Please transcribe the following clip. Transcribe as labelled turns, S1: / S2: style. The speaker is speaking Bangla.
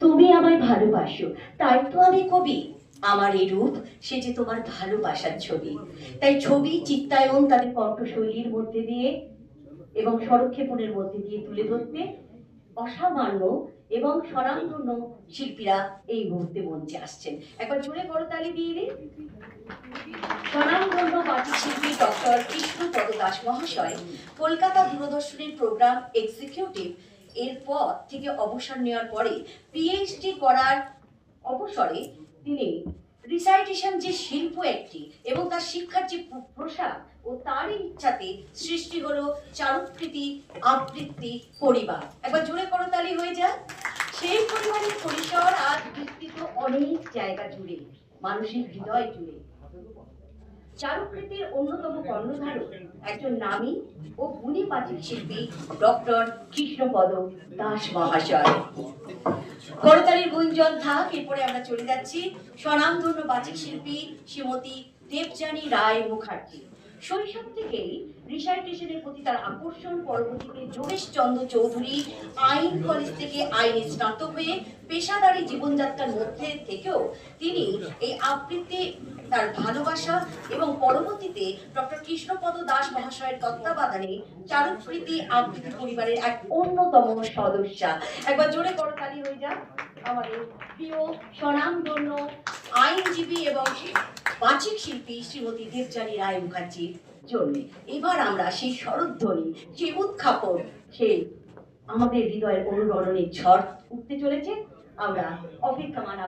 S1: তুমি আমায় ভালোবাসো, তাই তো আমি কবি। আমার এই রূপ সে যে তোমার ভালোবাসার ছবি। তাই ছবি চিত্তায়ন তাদের কণ্ঠশৈলীর মধ্যে দিয়ে এবং স্বরক্ষেপণের মধ্যে দিয়ে তুলে ধরতে অসামান্য এবং স্বনামধন্য শিল্পীরা এই মুহূর্তে মঞ্চে আসছেন। একবার জোরে করতালি দিয়ে দিন। স্বনামধন্য বাচিক শিল্পী ডক্টর কৃষ্ণপদ দাস মহাশয় কলকাতা দূরদর্শনের প্রোগ্রাম এক্সিকিউটিভ এর পদ থেকে অবসর নেওয়ার পরে পিএইচডি করার অবসরে তিনি রিসাইটেশন যে শিল্প একটি এবং তার শিক্ষার যে প্রসার ও তারই ইচ্ছাতে সৃষ্টি হলো চারুকৃতি আবৃত্তি পরিবার। একবার জোরে করতালি হয়ে যায়। সেই পরিবারের পরিসর আজ বিস্তৃত অনেক জায়গা জুড়ে, মানুষের হৃদয় জুড়ে। চারুকৃতির অন্যতম কর্ণধারক একজন নামী ও গুণী বাচিক শিল্পী ডক্টর কৃষ্ণপদ দাস মহাশয়। করতালির গুঞ্জন থাক। এরপরে আমরা চলে যাচ্ছি স্বনামধন্য বাচিক শিল্পী শ্রীমতী দেবযানী রায় মুখার্জি। শৈশব থেকেই রিসাইটেশনের প্রতি তার আকর্ষণ, পরবর্তীতে যোগেশ চন্দ্র চৌধুরী আইন কলেজ থেকে আইনে স্নাতক হয়ে পেশাদারী জীবনযাত্রার মধ্যে থেকেও তিনি এই আবৃত্তি তার ভালোবাসা এবং পরবর্তীতে ডক্টর কৃষ্ণপদ দাস মহাশয়ের তত্ত্বাবধানে চারুকৃতি আবৃত্তি পরিবারের এক অন্যতম সদস্যা। একবার জোরে করতালি হয়ে যাক আমাদের প্রিয় স্বনামধন্য আইনজীবী এবং বাচিক শিল্পী শ্রীমতী দেবযানী রায় মুখার্জির জন্য। এবার আমরা সেই শরৎধ্বনি, সেই উৎক্ষেপণ, সেই আমাদের হৃদয়ের অনুরণনের ঝড় উঠতে চলেছে। আমরা অপেক্ষামান